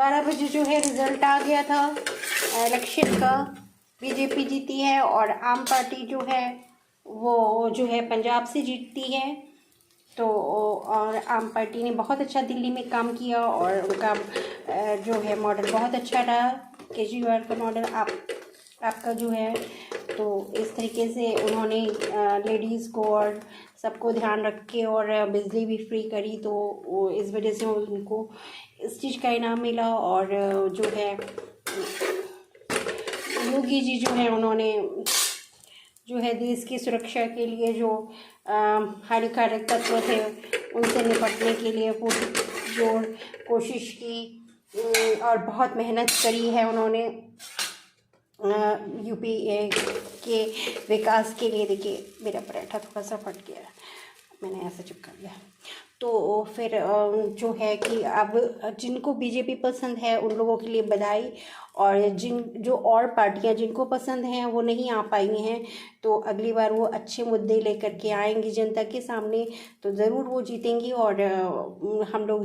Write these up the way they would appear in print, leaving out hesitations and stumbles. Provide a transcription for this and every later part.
12 बजे जो है रिज़ल्ट आ गया था इलेक्शन का। बीजेपी जीती है और आम पार्टी जो है वो जो है पंजाब से जीतती है। तो और आम पार्टी ने बहुत अच्छा दिल्ली में काम किया और उनका जो है मॉडल बहुत अच्छा रहा। केजरीवाल का मॉडल आपका जो है, तो इस तरीके से उन्होंने लेडीज़ को और सबको ध्यान रख के और बिजली भी फ्री करी, तो इस वजह से उनको इस चीज़ का इनाम मिला। और जो है योगी जी जो है उन्होंने जो है देश की सुरक्षा के लिए जो हानिकारक तत्व थे उनसे निपटने के लिए पूरी जोर कोशिश की और बहुत मेहनत करी है उन्होंने यूपी के विकास के लिए। देखिए मेरा पराठा थोड़ा सा फट गया, मैंने ऐसा चिपका लिया। तो फिर जो है कि अब जिनको बीजेपी पसंद है उन लोगों के लिए बधाई, और जो और पार्टियां जिनको पसंद हैं वो नहीं आ पाई हैं, तो अगली बार वो अच्छे मुद्दे लेकर के आएंगी जनता के सामने, तो ज़रूर वो जीतेंगी। और हम लोग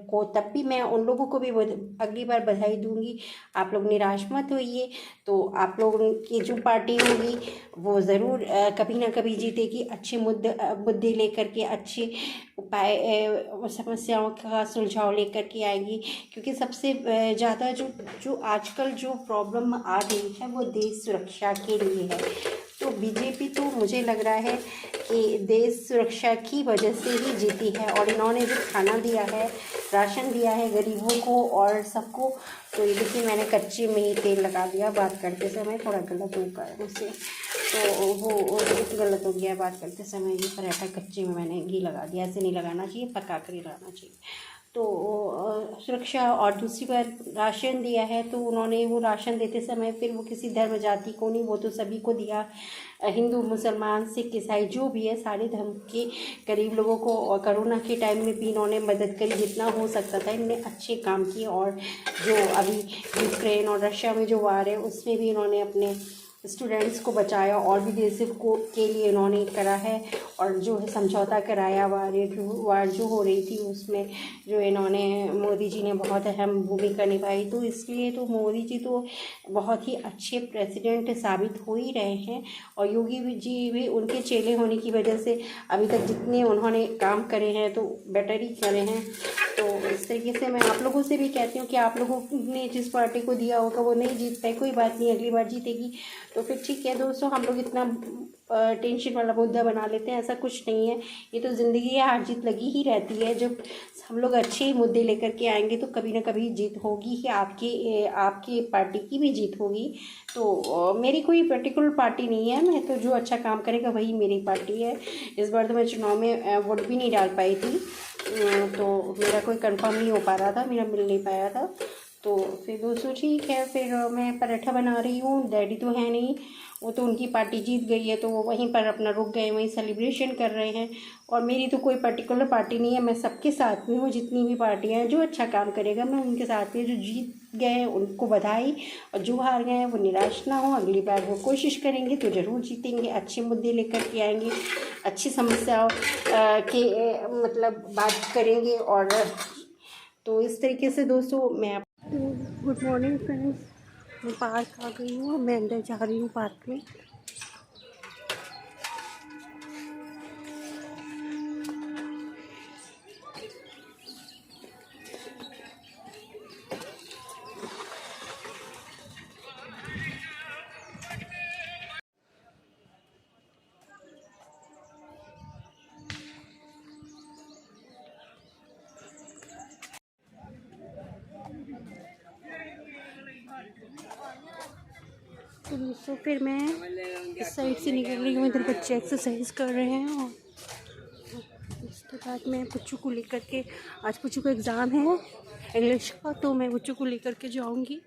को तब भी मैं उन लोगों को भी अगली बार बधाई दूंगी। आप लोग निराश मत होइए। तो आप लोगों की जो पार्टी होगी वो ज़रूर कभी ना कभी जीतेगी, अच्छे मुद्दे लेकर के, अच्छे उपाय समस्याओं का सुलझाव लेकर के आएंगी। क्योंकि सबसे ज़्यादा जो आजकल जो प्रॉब्लम आ रही है वो देश सुरक्षा के लिए है। तो बीजेपी तो मुझे लग रहा है कि देश सुरक्षा की वजह से ही जीती है। और इन्होंने जो खाना दिया है, राशन दिया है गरीबों को और सबको, तो ये देखिए मैंने कच्चे में ही तेल लगा दिया बात करते समय, थोड़ा गलत हो गया मुझसे, तो वो गलत हो गया बात करते समय। ये पराठा कच्चे में मैंने घी लगा दिया, ऐसे नहीं लगाना चाहिए, पका कर ही लगाना चाहिए। तो सुरक्षा, और दूसरी बार राशन दिया है, तो उन्होंने वो राशन देते समय फिर वो किसी धर्म जाति को नहीं, वो तो सभी को दिया, हिंदू मुसलमान सिख ईसाई जो भी है सारे धर्म के गरीब लोगों को। और कोरोना के टाइम में भी इन्होंने मदद करी, जितना हो सकता था इन्होंने अच्छे काम किए। और जो अभी यूक्रेन और रशिया में जो वार है उसमें भी इन्होंने अपने स्टूडेंट्स को बचाया, और भी देश को के लिए इन्होंने करा है। और जो है समझौता कराया, वार जो हो रही थी उसमें जो इन्होंने, मोदी जी ने बहुत अहम भूमिका निभाई। तो इसलिए तो मोदी जी तो बहुत ही अच्छे प्रेसिडेंट साबित हो ही रहे हैं। और योगी जी भी उनके चेले होने की वजह से अभी तक जितने उन्होंने काम करे हैं तो बेटर ही करे हैं। तो इस तरीके से मैं आप लोगों से भी कहती हूँ कि आप लोगों ने जिस पार्टी को दिया होगा वो नहीं जीत पाए, कोई बात नहीं, अगली बार जीतेगी तो फिर ठीक है। दोस्तों हम लोग इतना टेंशन वाला मुद्दा बना लेते हैं, ऐसा कुछ नहीं है। ये तो ज़िंदगी है, हार जीत लगी ही रहती है। जब हम लोग अच्छे मुद्दे लेकर के आएंगे तो कभी ना कभी जीत होगी ही, आपकी पार्टी की भी जीत होगी। तो मेरी कोई पर्टिकुलर पार्टी नहीं है, मैं तो जो अच्छा काम करेगा वही मेरी पार्टी है। इस बार तो मैं चुनाव में वोट भी नहीं डाल पाई थी, तो मेरा कोई कंफर्म नहीं हो पा रहा था, मेरा मिल नहीं पाया था। तो फिर दोस्तों ठीक है, फिर मैं पराठा बना रही हूँ। डैडी तो है नहीं, वो तो उनकी पार्टी जीत गई है तो वो वहीं पर अपना रुक गए, वहीं सेलिब्रेशन कर रहे हैं। और मेरी तो कोई पर्टिकुलर पार्टी नहीं है, मैं सबके साथ में हूँ। जितनी भी पार्टियाँ हैं जो अच्छा काम करेगा मैं उनके साथ में, जो जीत गए हैं उनको बधाई, और जो हार गए हैं वो निराश ना हो, अगली बार वो कोशिश करेंगे तो ज़रूर जीतेंगे, अच्छे मुद्दे लेकर के आएंगे, अच्छी समस्याओं के मतलब बात करेंगे। और तो इस तरीके से दोस्तों मैं गुड मॉर्निंग फ्रेंड्स, मैं पार्क आ गई हूँ, मैं अंदर जा रही हूँ पार्क में। तो दोस्तों फिर मैं इस साइड से निकल रही हूँ, इधर बच्चे एक्सरसाइज कर रहे हैं। और उसके बाद मैं पुच्चू को लेकर के, आज पुच्चू का एग्ज़ाम है इंग्लिश का, तो मैं पुच्चू को लेकर के जाऊँगी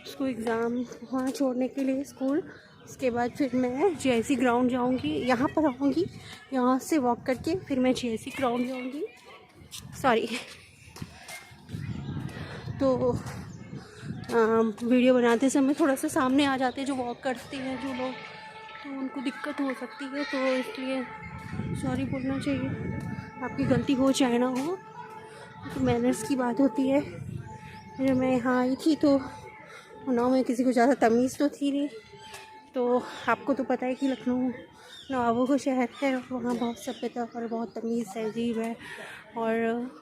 उसको एग्ज़ाम वहाँ छोड़ने के लिए स्कूल। उसके बाद फिर मैं जीआईसी ग्राउंड जाऊँगी, यहाँ पर आऊँगी, यहाँ से वॉक करके फिर मैं जीआईसी ग्राउंड जाऊँगी। सॉरी, तो वीडियो बनाते समय थोड़ा सा सामने आ जाते हैं जो वॉक करते हैं जो लोग, तो उनको दिक्कत हो सकती है, तो इसलिए सॉरी बोलना चाहिए, आपकी गलती हो चाहे ना हो। तो मैनर्स की बात होती है। जब मैं यहाँ आई थी तो उन्नाव में किसी को ज़्यादा तमीज़ तो थी नहीं। तो आपको तो पता है कि लखनऊ नवाबों का शहर है और वहाँ बहुत सभ्यता और बहुत तमीज़ तहज़ीब है। और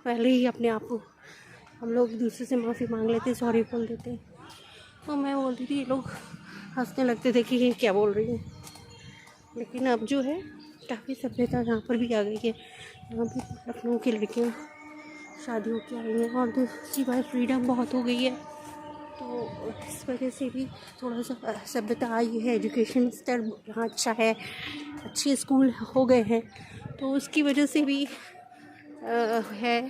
पहले ही अपने आप को हम लोग दूसरे से माफ़ी मांग लेते, सॉरी बोल देते। तो मैं बोलती थी, ये लोग हंसने लगते थे कि ये क्या बोल रही है। लेकिन अब जो है काफ़ी सभ्यता यहाँ पर भी आ गई है। यहाँ भी लखनऊ की लड़कियाँ शादी होकर आई हैं और दूसरी बात फ्रीडम बहुत हो गई है। तो इस वजह से भी थोड़ा सा सभ्यता आई है। एजुकेशन स्तर यहाँ अच्छा है, अच्छे स्कूल हो गए हैं। तो उसकी वजह से भी है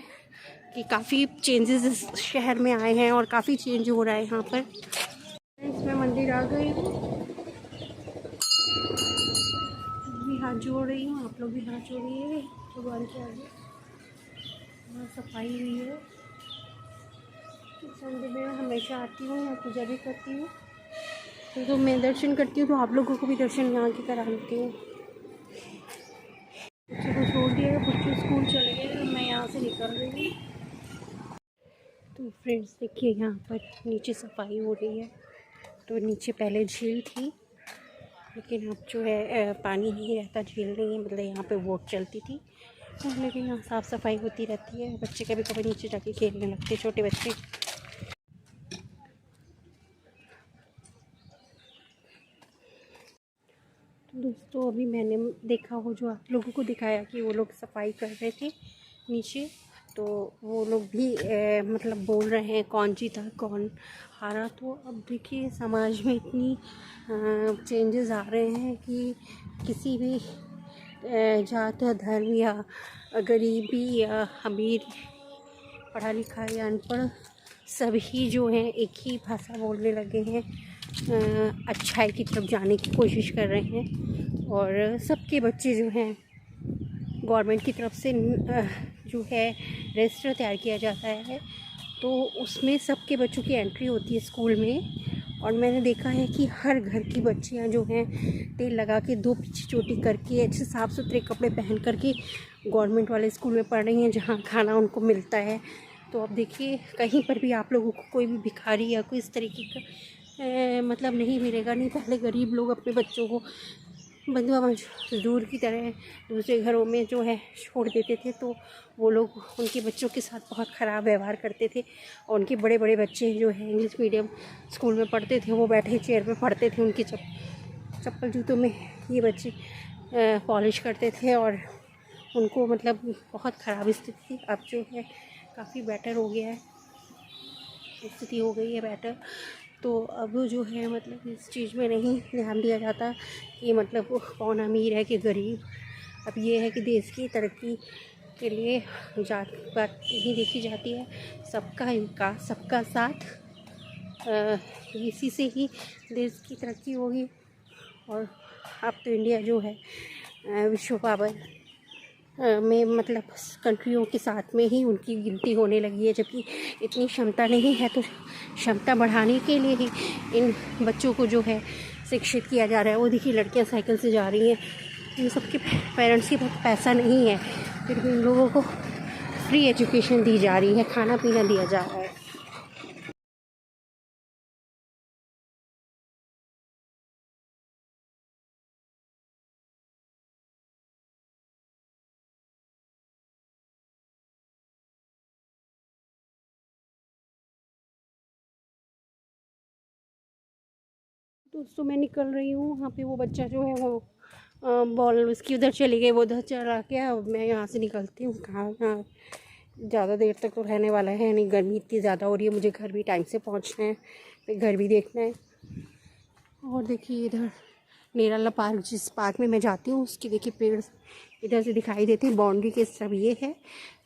कि काफ़ी चेंजेस इस शहर में आए हैं और काफ़ी चेंज हो रहा है यहाँ पर। इसमें मंदिर आ गई हूँ, भी हाथ जोड़ रही हूँ, आप लोग भी हाथ जोड़िए भगवान के आगे। वहाँ सफाई हुई है। संडे में हमेशा आती हूँ, यहाँ पूजा भी करती हूँ। तो मैं दर्शन करती हूँ तो आप लोगों को भी दर्शन यहाँ की करा देती हूँ। बच्चों को छोड़ दिया, बच्चे स्कूल चले गए, मैं यहाँ से निकल रही हूँ। तो फ्रेंड्स देखिए, यहाँ पर नीचे सफाई हो रही है। तो नीचे पहले झील थी, लेकिन अब जो है पानी नहीं रहता, झील नहीं है, मतलब यहाँ पे बोट चलती थी। लेकिन यहाँ साफ़ सफाई होती रहती है। बच्चे कभी कभी नीचे जाके खेलने लगते, छोटे बच्चे। तो दोस्तों अभी मैंने देखा वो जो आप लोगों को दिखाया कि वो लोग सफाई कर रहे थे नीचे। तो वो लोग भी मतलब बोल रहे हैं कौन जीता कौन हारा। तो अब देखिए समाज में इतनी चेंजेस आ रहे हैं कि किसी भी जात धर्म या गरीबी या अमीर, पढ़ा लिखा या अनपढ़, सभी जो हैं एक ही भाषा बोलने लगे हैं। अच्छाई की तरफ जाने की कोशिश कर रहे हैं। और सबके बच्चे जो हैं गवर्नमेंट की तरफ से जो है रजिस्टर तैयार किया जाता है, तो उसमें सबके बच्चों की एंट्री होती है स्कूल में। और मैंने देखा है कि हर घर की बच्चियां जो हैं तेल लगा के, दो पीछे चोटी करके, अच्छे साफ़ सुथरे कपड़े पहन करके गवर्नमेंट वाले स्कूल में पढ़ रही हैं, जहाँ खाना उनको मिलता है। तो अब देखिए कहीं पर भी आप लोगों को कोई भी भिखारी या कोई इस तरीके का मतलब नहीं मिलेगा। नहीं, पहले गरीब लोग अपने बच्चों को बंधुआ मजदूर की तरह दूसरे घरों में जो है छोड़ देते थे। तो वो लोग उनके बच्चों के साथ बहुत ख़राब व्यवहार करते थे। और उनके बड़े बड़े बच्चे जो है इंग्लिश मीडियम स्कूल में पढ़ते थे, वो बैठे चेयर पे पढ़ते थे, उनके चप्पल जूतों में ये बच्चे पॉलिश करते थे और उनको मतलब बहुत ख़राब स्थिति थी। अब जो है काफ़ी बेटर हो गया है, स्थिति हो गई है बेटर। तो अब जो है मतलब इस चीज़ में नहीं ध्यान दिया जाता कि मतलब कौन अमीर है कि गरीब। अब ये है कि देश की तरक्की के लिए जात पात नहीं देखी जाती है, सबका विकास, सबका साथ, इसी से ही देश की तरक्की होगी। और अब तो इंडिया जो है विश्व पावर में मतलब कंट्रियों के साथ में ही उनकी गिनती होने लगी है। जबकि इतनी क्षमता नहीं है, तो क्षमता बढ़ाने के लिए ही इन बच्चों को जो है शिक्षित किया जा रहा है। वो देखिए लड़कियां साइकिल से जा रही हैं, इन सबके पेरेंट्स के पास पैसा नहीं है, फिर भी इन लोगों को फ्री एजुकेशन दी जा रही है, खाना पीना दिया जा रहा है। दोस्तों मैं निकल रही हूँ, वहाँ पे वो बच्चा जो है वो बॉल उसकी उधर चली गई, वो उधर चला गया। अब मैं यहाँ से निकलती हूँ। कहाँ यहाँ ज़्यादा देर तक तो रहने वाला है नहीं, गर्मी इतनी ज़्यादा हो रही है, मुझे घर भी टाइम से पहुँचना है, फिर घर भी देखना है। और देखिए इधर नेराला पार्क, जिस पार्क में मैं जाती हूँ उसकी देखिए पेड़ इधर से दिखाई देते हैं। बाउंड्री के इस तरफ ये है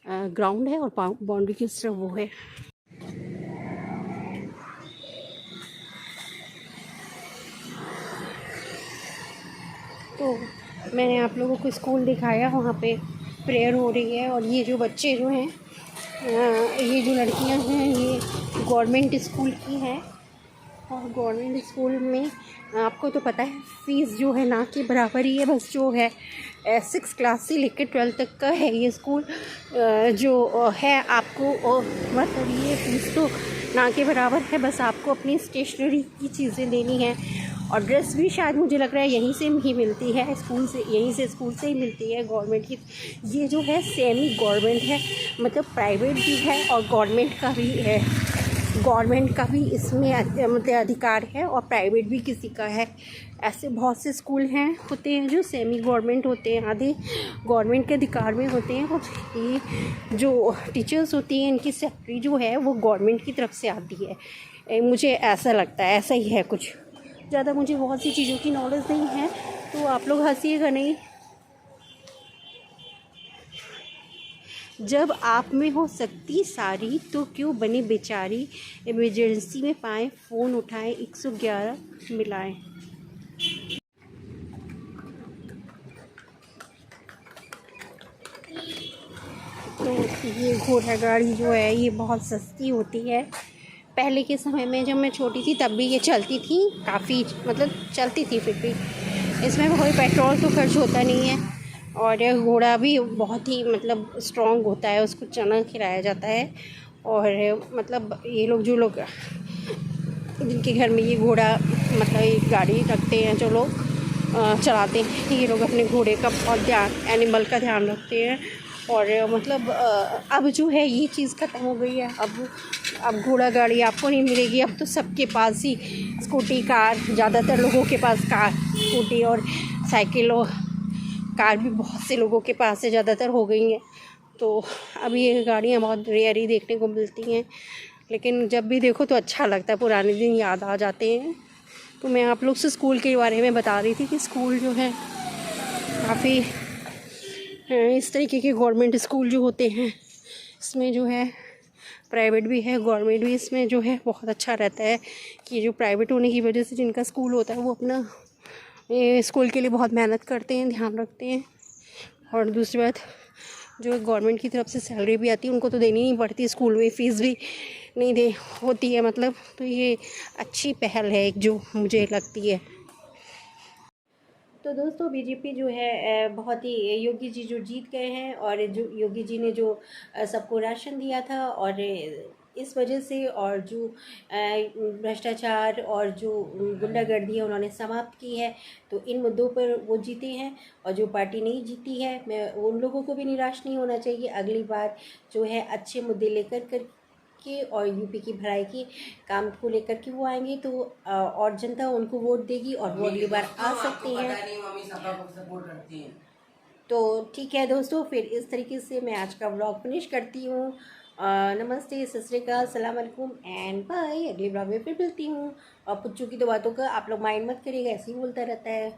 ग्राउंड है और बाउंड्री के इस तरफ वो है। तो मैंने आप लोगों को स्कूल दिखाया, वहाँ पे प्रेयर हो रही है। और ये जो बच्चे जो हैं ये जो लड़कियां हैं ये गवर्नमेंट स्कूल की हैं। और गवर्नमेंट स्कूल में आपको तो पता है फ़ीस जो है ना के बराबर ही है। बस जो है 6 क्लास से लेकर 12 तक का है ये स्कूल। जो है आपको मतलब ये फ़ीस तो ना के बराबर है। बस आपको अपनी स्टेशनरी की चीज़ें देनी है और ड्रेस भी शायद मुझे लग रहा है यहीं से ही मिलती है, स्कूल से, यहीं से स्कूल से ही मिलती है गवर्नमेंट की। ये जो है सेमी गवर्नमेंट है, मतलब प्राइवेट भी है और गवर्नमेंट का भी है। गवर्नमेंट का भी इसमें मतलब अधिकार है और प्राइवेट भी किसी का है। ऐसे बहुत से स्कूल हैं होते हैं जो सेमी गवर्नमेंट होते हैं, आधे गवर्नमेंट के अधिकार में होते हैं। और ये जो टीचर्स होती हैं इनकी सैलरी जो है वो गवर्नमेंट की तरफ से आती है। मुझे ऐसा लगता है, ऐसा ही है कुछ। ज़्यादा मुझे बहुत सी चीज़ों की नॉलेज नहीं है तो आप लोग हंसिएगा नहीं। जब आप में हो सकती सारी तो क्यों बनी बेचारी, इमरजेंसी में पाएँ फ़ोन उठाएं 111 मिलाएं। तो ये घोड़ा गाड़ी जो है ये बहुत सस्ती होती है। पहले के समय में जब मैं छोटी थी तब भी ये चलती थी, काफ़ी मतलब चलती थी। फिर भी इसमें कोई पेट्रोल तो खर्च होता नहीं है और घोड़ा भी बहुत ही मतलब स्ट्रॉन्ग होता है, उसको चना खिलाया जाता है। और मतलब ये लोग जो लोग जिनके घर में ये घोड़ा मतलब ये गाड़ी रखते हैं, जो लोग चलाते हैं, ये लोग अपने घोड़े का बहुत ध्यान, एनिमल का ध्यान रखते हैं। और मतलब अब जो है ये चीज़ ख़त्म हो गई है। अब घोड़ा गाड़ी आपको नहीं मिलेगी। अब तो सबके पास ही स्कूटी, कार, ज़्यादातर लोगों के पास कार, स्कूटी और साइकिल और कार भी बहुत से लोगों के पास से ज़्यादातर हो गई हैं। तो अब ये गाड़ियाँ बहुत रेयर ही देखने को मिलती हैं, लेकिन जब भी देखो तो अच्छा लगता है, पुराने दिन याद आ जाते हैं। तो मैं आप लोग से स्कूल के बारे में बता रही थी कि स्कूल जो है काफ़ी इस तरीके के गवर्नमेंट स्कूल जो होते हैं, इसमें जो है प्राइवेट भी है, गवर्नमेंट भी इसमें जो है बहुत अच्छा रहता है कि जो प्राइवेट होने की वजह से जिनका स्कूल होता है वो अपना स्कूल के लिए बहुत मेहनत करते हैं, ध्यान रखते हैं। और दूसरी बात, जो गवर्नमेंट की तरफ से सैलरी भी आती है उनको तो देनी नहीं पड़ती, स्कूल में फ़ीस भी नहीं दे होती है मतलब। तो ये अच्छी पहल है एक, जो मुझे लगती है। तो दोस्तों बीजेपी जो है बहुत ही, योगी जी जो जीत गए हैं और जो योगी जी ने जो सबको राशन दिया था और इस वजह से, और जो भ्रष्टाचार और जो गुंडागर्दी है उन्होंने समाप्त की है। तो इन मुद्दों पर वो जीते हैं। और जो पार्टी नहीं जीती है, मैं उन लोगों को भी निराश नहीं होना चाहिए। अगली बार जो है अच्छे मुद्दे लेकर के और यूपी की भलाई की काम को लेकर के वो आएंगे तो और जनता उनको वोट देगी और वो अगली बार आ सकती हैं। तो ठीक है दोस्तों, फिर इस तरीके से मैं आज का व्लॉग फिनिश करती हूँ। नमस्ते, सत श्री अकाल, सलाम अलैकुम एंड बाय। अगले व्लॉग में फिर मिलती हूँ। और पुच्चू की तो बातों का आप लोग माइंड मत करिएगा, ऐसे ही बोलता रहता है।